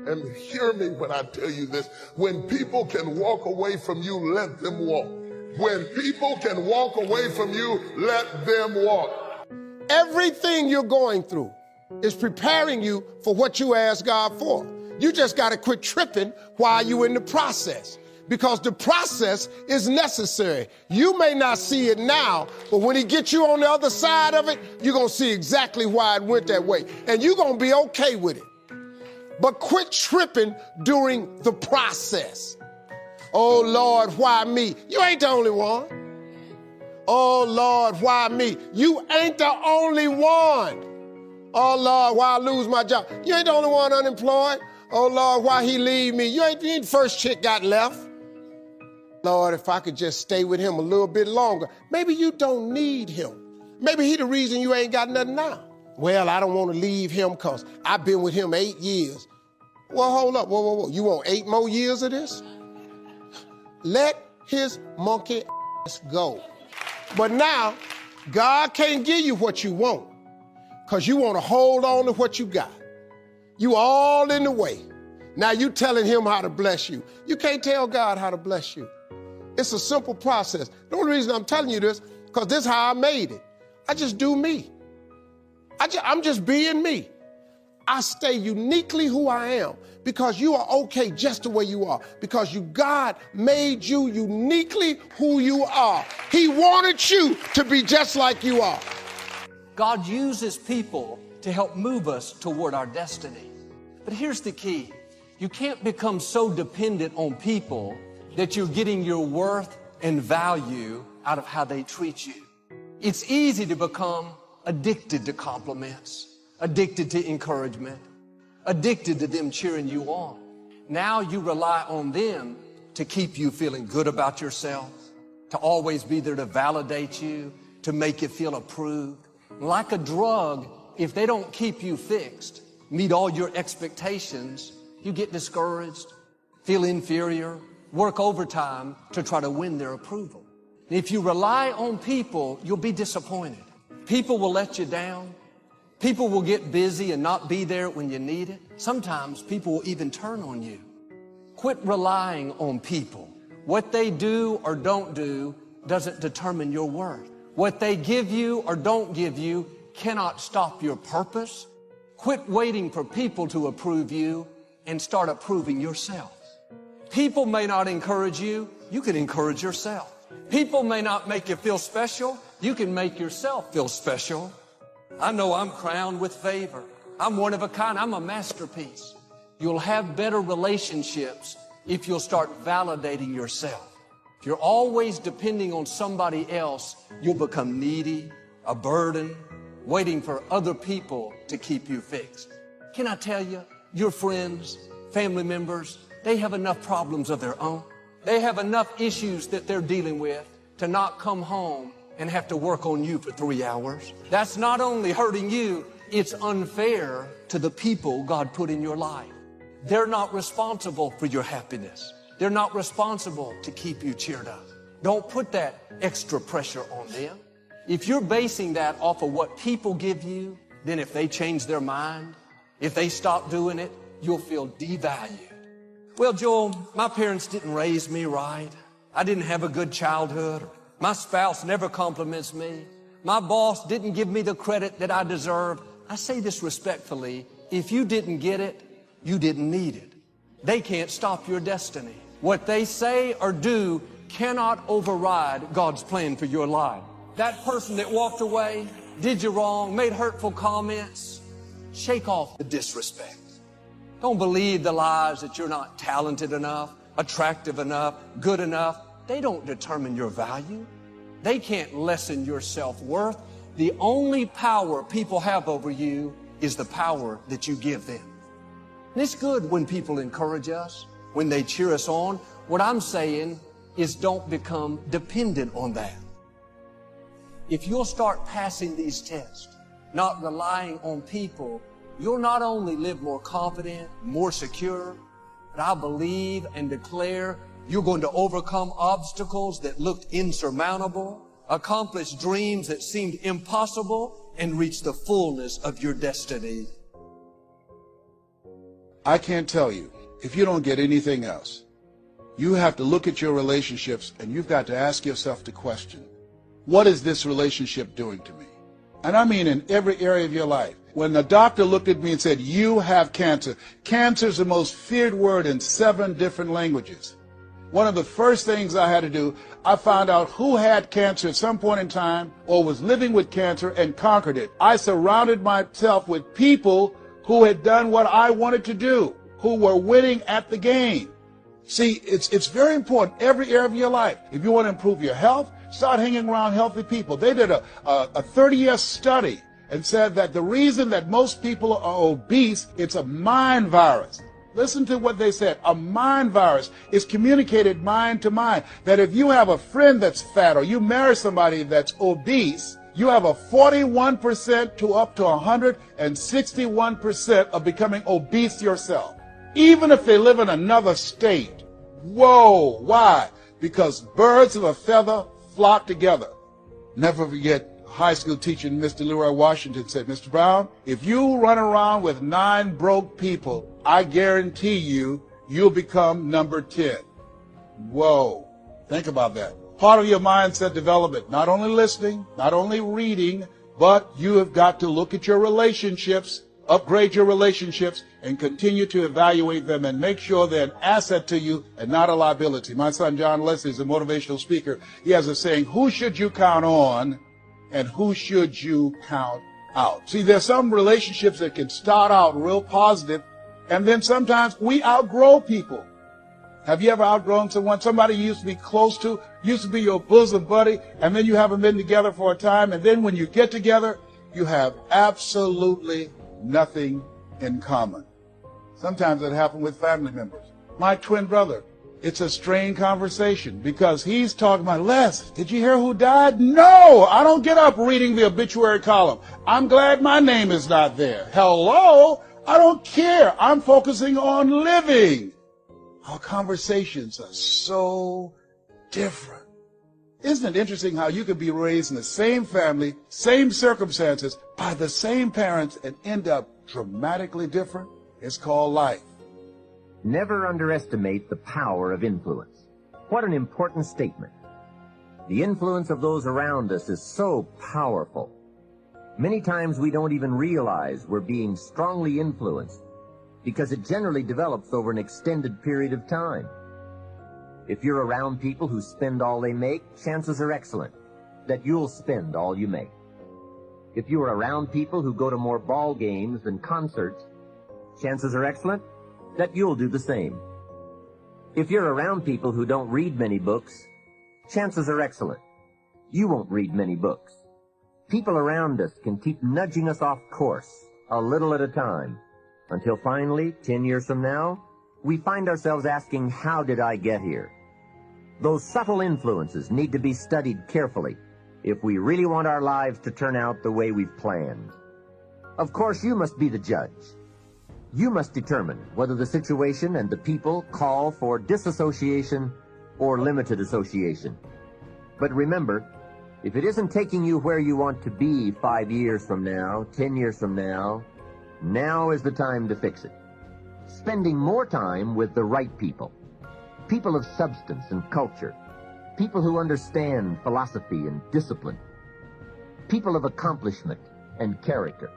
And hear me when I tell you this. When people can walk away from you, let them walk. When people can walk away from you, let them walk. Everything you're going through is preparing you for what you ask God for. You just got to quit tripping while you're in the process, because the process is necessary. You may not see it now, but when he gets you on the other side of it, you're going to see exactly why it went that way. And you're going to be okay with it. But quit tripping during the process. Oh, Lord, why me? You ain't the only one. Oh, Lord, why me? You ain't the only one. Oh, Lord, why I lose my job? You ain't the only one unemployed. Oh, Lord, why he leave me? You ain't the first chick got left. Lord, if I could just stay with him a little bit longer. Maybe you don't need him. Maybe he the reason you ain't got nothing now. Well, I don't want to leave him because I've been with him 8 years. Well, hold up. Whoa. You want 8 more years of this? Let his monkey ass go. But now, God can't give you what you want because you want to hold on to what you got. You all in the way. Now you telling him how to bless you. You can't tell God how to bless you. It's a simple process. The only reason I'm telling you this, because this is how I made it. I just do me. I'm just being me. I stay uniquely who I am because you are okay just the way you are, because God made you uniquely who you are. He wanted you to be just like you are. God uses people to help move us toward our destiny. But here's the key. You can't become so dependent on people that you're getting your worth and value out of how they treat you. It's easy to become addicted to compliments, addicted to encouragement, addicted to them cheering you on. Now you rely on them to keep you feeling good about yourself, to always be there to validate you, to make you feel approved. Like a drug, if they don't keep you fixed, meet all your expectations, you get discouraged, feel inferior, work overtime to try to win their approval. If you rely on people, you'll be disappointed. People will let you down. People will get busy and not be there when you need it. Sometimes people will even turn on you. Quit relying on people. What they do or don't do doesn't determine your worth. What they give you or don't give you cannot stop your purpose. Quit waiting for people to approve you and start approving yourself. People may not encourage you. You can encourage yourself. People may not make you feel special. You can make yourself feel special. I know I'm crowned with favor. I'm one of a kind. I'm a masterpiece. You'll have better relationships if you'll start validating yourself. If you're always depending on somebody else, you'll become needy, a burden, waiting for other people to keep you fixed. Can I tell you, your friends, family members, they have enough problems of their own. They have enough issues that they're dealing with to not come home and have to work on you for 3 hours. That's not only hurting you, it's unfair to the people God put in your life. They're not responsible for your happiness. They're not responsible to keep you cheered up. Don't put that extra pressure on them. If you're basing that off of what people give you, then if they change their mind, if they stop doing it, you'll feel devalued. Well, Joel, my parents didn't raise me right. I didn't have a good childhood. My spouse never compliments me. My boss didn't give me the credit that I deserve. I say this respectfully. If you didn't get it, you didn't need it. They can't stop your destiny. What they say or do cannot override God's plan for your life. That person that walked away, did you wrong, made hurtful comments, shake off the disrespect. Don't believe the lies that you're not talented enough, attractive enough, good enough. They don't determine your value. They can't lessen your self-worth. The only power people have over you is the power that you give them. And it's good when people encourage us, when they cheer us on. What I'm saying is don't become dependent on that. If you'll start passing these tests, not relying on people, you'll not only live more confident, more secure, but I believe and declare you're going to overcome obstacles that looked insurmountable, accomplish dreams that seemed impossible, and reach the fullness of your destiny. I can't tell you, if you don't get anything else, you have to look at your relationships and you've got to ask yourself the question, what is this relationship doing to me? And I mean in every area of your life. When the doctor looked at me and said, you have cancer, cancer is the most feared word in 7 different languages. One of the first things I had to do, I found out who had cancer at some point in time or was living with cancer and conquered it. I surrounded myself with people who had done what I wanted to do, who were winning at the game. See, it's very important, every area of your life. If you want to improve your health, start hanging around healthy people. They did a 30-year study and said that the reason that most people are obese, it's a mind virus. Listen to what they said. A mind virus is communicated mind to mind. That if you have a friend that's fat or you marry somebody that's obese, you have a 41% to up to 161% of becoming obese yourself. Even if they live in another state. Whoa, why? Because birds of a feather flock together. Never forget, high school teacher Mr. Leroy Washington said, Mr. Brown, if you run around with 9 broke people, I guarantee you'll become number 10. Whoa, think about that. Part of your mindset development, not only listening, not only reading, but you have got to look at your relationships, upgrade your relationships, and continue to evaluate them and make sure they're an asset to you and not a liability. My son John Leslie is a motivational speaker. He has a saying, who should you count on and who should you count out? See, there's some relationships that can start out real positive, and then sometimes we outgrow people. Have you ever outgrown someone? Somebody you used to be close to, used to be your bosom buddy, and then you haven't been together for a time, and then when you get together, you have absolutely nothing in common. Sometimes it happens with family members. My twin brother, it's a strained conversation because he's talking about, Les, did you hear who died? No, I don't get up reading the obituary column. I'm glad my name is not there. Hello, I don't care. I'm focusing on living. Our conversations are so different. Isn't it interesting how you could be raised in the same family, same circumstances, by the same parents and end up dramatically different? It's called life. Never underestimate the power of influence. What an important statement. The influence of those around us is so powerful. Many times we don't even realize we're being strongly influenced because it generally develops over an extended period of time. If you're around people who spend all they make, chances are excellent that you'll spend all you make. If you are around people who go to more ball games than concerts, chances are excellent that you'll do the same. If you're around people who don't read many books, chances are excellent you won't read many books. People around us can keep nudging us off course a little at a time until finally, 10 years from now, we find ourselves asking, how did I get here? Those subtle influences need to be studied carefully if we really want our lives to turn out the way we've planned. Of course, you must be the judge. You must determine whether the situation and the people call for disassociation or limited association. But remember, if it isn't taking you where you want to be 5 years from now, 10 years from now, now is the time to fix it. Spending more time with the right people. People of substance and culture. People who understand philosophy and discipline. People of accomplishment and character.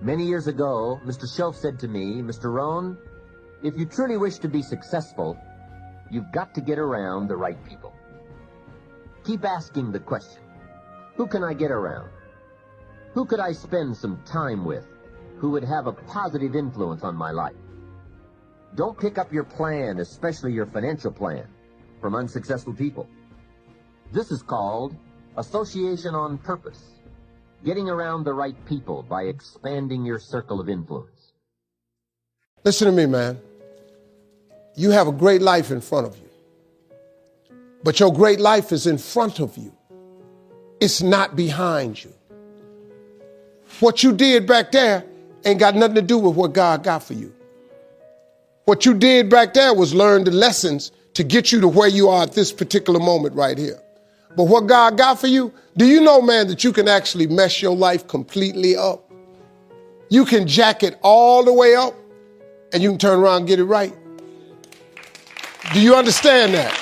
Many years ago, Mr. Shelf said to me, Mr. Rohn, if you truly wish to be successful, you've got to get around the right people. Keep asking the question, who can I get around? Who could I spend some time with who would have a positive influence on my life? Don't pick up your plan, especially your financial plan, from unsuccessful people. This is called association on purpose. Getting around the right people by expanding your circle of influence. Listen to me, man. You have a great life in front of you. But your great life is in front of you. It's not behind you. What you did back there ain't got nothing to do with what God got for you. What you did back there was learn the lessons to get you to where you are at this particular moment right here. But what God got for you, do you know, man, that you can actually mess your life completely up? You can jack it all the way up and you can turn around and get it right. Do you understand that?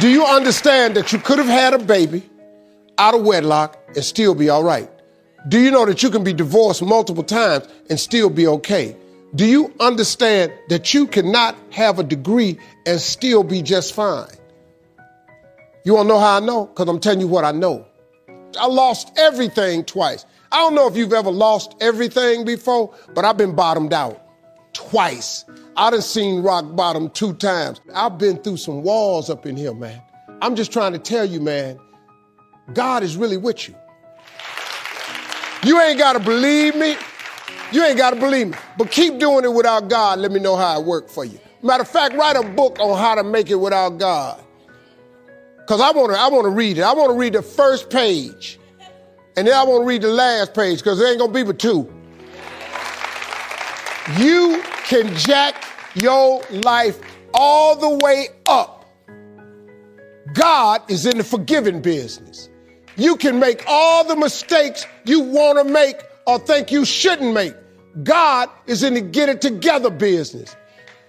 Do you understand that you could have had a baby out of wedlock and still be all right? Do you know that you can be divorced multiple times and still be okay? Do you understand that you cannot have a degree and still be just fine? You want to know how I know? Because I'm telling you what I know. I lost everything twice. I don't know if you've ever lost everything before, but I've been bottomed out twice. I done seen rock bottom 2 times. I've been through some walls up in here, man. I'm just trying to tell you, man, God is really with you. You ain't got to believe me. You ain't got to believe me. But keep doing it without God. Let me know how it worked for you. Matter of fact, write a book on how to make it without God. Because I want to read it. I want to read the first page. And then I want to read the last page because there ain't going to be but 2. You can jack your life all the way up. God is in the forgiving business. You can make all the mistakes you want to make or think you shouldn't make. God is in the get it together business.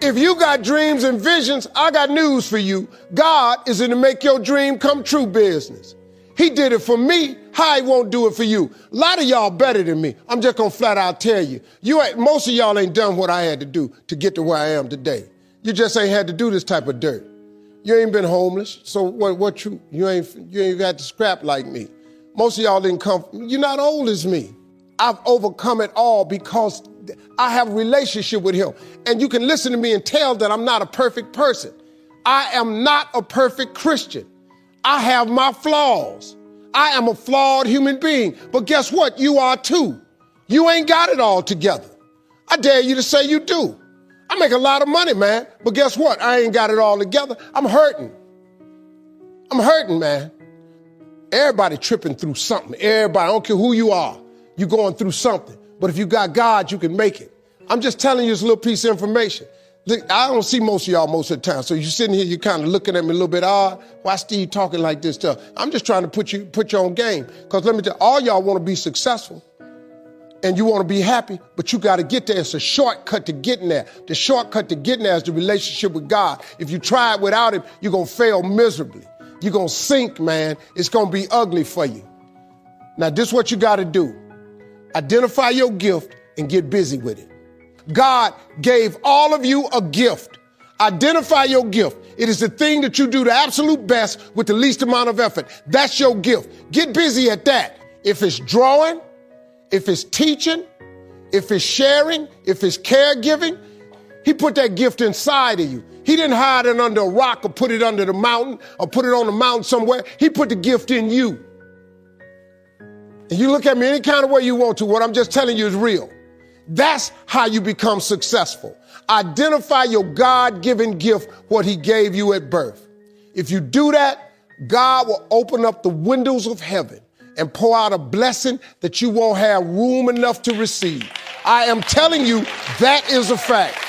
If you got dreams and visions, I got news for you. God is in the make your dream come true business. He did it for me. How he won't do it for you? A lot of y'all better than me. I'm just going to flat out tell you. Most of y'all ain't done what I had to do to get to where I am today. You just ain't had to do this type of dirt. You ain't been homeless. So what you ain't got to scrap like me. Most of y'all didn't come. You're not old as me. I've overcome it all because I have a relationship with him. And you can listen to me and tell that I'm not a perfect person. I am not a perfect Christian. I have my flaws. I am a flawed human being. But guess what? You are too. You ain't got it all together. I dare you to say you do. I make a lot of money, man. But guess what? I ain't got it all together. I'm hurting. I'm hurting, man. Everybody tripping through something. Everybody, I don't care who you are. You're going through something. But if you got God, you can make it. I'm just telling you this little piece of information. Look, I don't see most of y'all most of the time. So you're sitting here, you're kind of looking at me a little bit odd. Why Steve talking like this stuff? I'm just trying to put you on game. Because let me tell you, all y'all want to be successful. And you want to be happy, but you got to get there. It's a shortcut to getting there. The shortcut to getting there is the relationship with God. If you try it without him, you're going to fail miserably. You're going to sink, man. It's going to be ugly for you. Now, this is what you got to do. Identify your gift and get busy with it. God gave all of you a gift. Identify your gift. It is the thing that you do the absolute best with the least amount of effort. That's your gift. Get busy at that. If it's drawing, if it's teaching, if it's sharing, if it's caregiving, he put that gift inside of you. He didn't hide it under a rock or put it under the mountain or put it on the mountain somewhere. He put the gift in you. And you look at me any kind of way you want to. What I'm just telling you is real. That's how you become successful. Identify your God-given gift, what he gave you at birth. If you do that, God will open up the windows of heaven and pour out a blessing that you won't have room enough to receive. I am telling you, that is a fact.